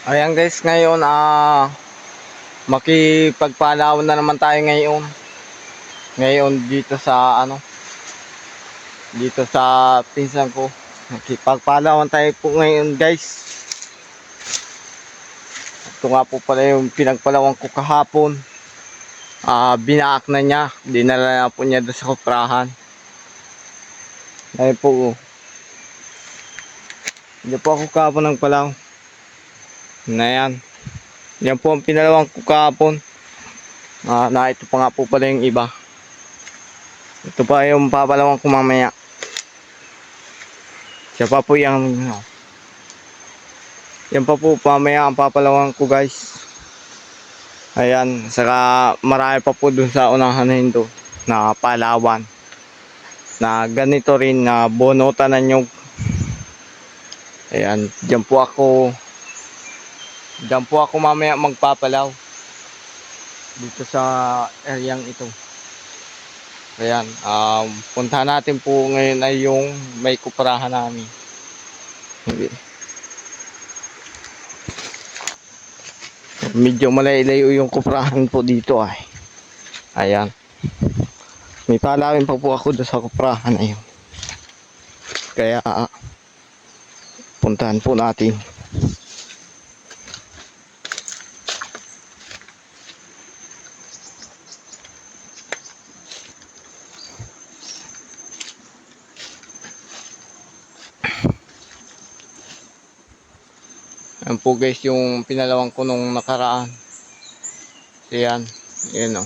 Ayan guys, ngayon makipagpalawan na naman tayo ngayon. Ngayon dito sa dito sa pinsan ko. Makipagpalawan tayo po ngayon guys. Ito nga po pala yung pinagpalawan ko kahapon. Binaak na niya, dinala na po niya doon sa kuprahan. Ayun po. Hindi po ako kahapon nagpalaw. Na yan. Yan po ang pinalawang ko kahapon. Na ito pa nga po pala yung iba. Ito pa yung papalawang ko mamaya. Siya pa po yung yan pa po mamaya ang papalawang ko guys. Ayan, saka marami pa po dun sa unahan doon na palawan. Na ganito rin na bonotan na nyug. Ayan, diyan po ako mamaya magpapalaw. Dito sa areang ito. Ayan, punta natin po ngayon ay yung may kuprahan namin. Medyo malayo yung kuprahan po dito ay. Ayan. May palawin pa po ako doon sa kuprahan na yun. Kaya puntahan po natin. Ayan po guys yung pinalawang ko nung nakaraan. Ayan. Ayan o.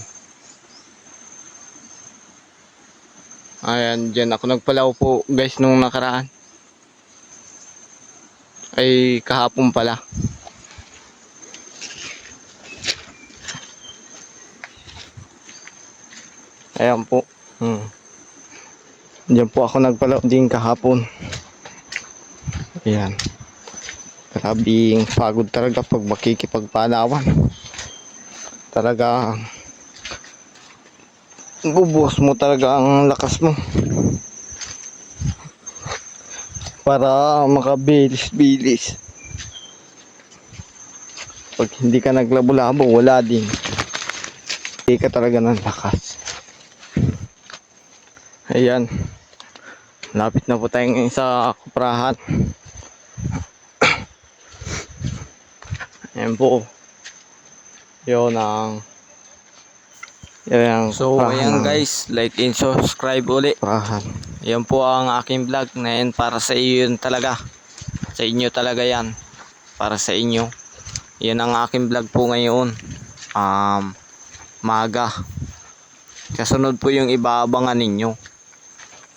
Ayan, dyan ako nagpalaw po guys nung nakaraan. Ay kahapon pala. Ayan po. Diyan po ako nagpalaw din kahapon. Ayan. Grabing pagod talaga pag makikipagpalawan. Talaga bubuhos mo talaga ang lakas mo para makabilis-bilis. Pag hindi ka naglabo-labo, wala din. Hindi ka talaga ng lakas. Ayan. Lapit na po tayo ngayon sa kuprahan. Ayan po. Yun ang so ayan guys, like and subscribe uli. Yan po ang aking vlog na yan, para sa iyo yun talaga. Sa inyo talaga yan. Para sa inyo. Yan ang aking vlog po ngayon. Maga. Kasunod po yung ibaabangan ninyo.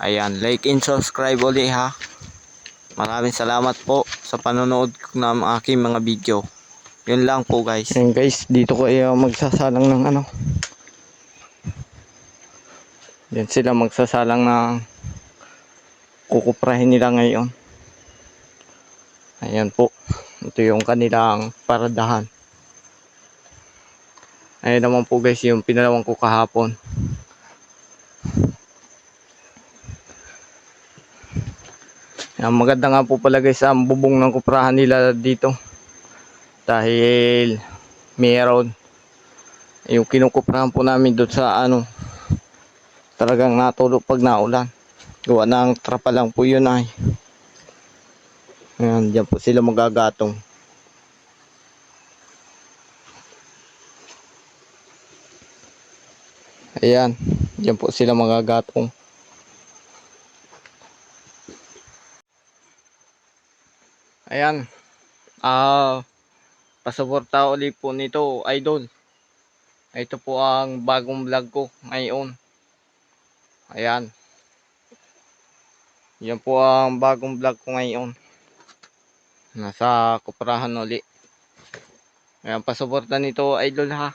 Ayan, like and subscribe uli ha. Maraming salamat po sa panonood ng aking mga video. Yun lang po guys. Ayan guys, dito ko magsasalang ng yan sila magsasalang ng kukuprahin nila ngayon. Ayan po. Ito yung kanilang paradahan. Ayan naman po guys yung pinalawang ko kahapon. Ayan, maganda nga po pala guys ang bubong ng kuprahan nila dito. Dahil meron yung kinukuprahan po namin doon sa talagang natulog pag naulan. Gawa ng trapa lang po yun ay. Ayan, dyan po sila magagatong. Ayan, dyan po sila magagatong. Ayan, pasuporta ulit po nito, idol. Ito po ang bagong vlog ko ngayon. Ayan. Yan po ang bagong vlog ko ngayon. Nasa kuprahan ulit. Ayan, pasuporta nito, idol ha.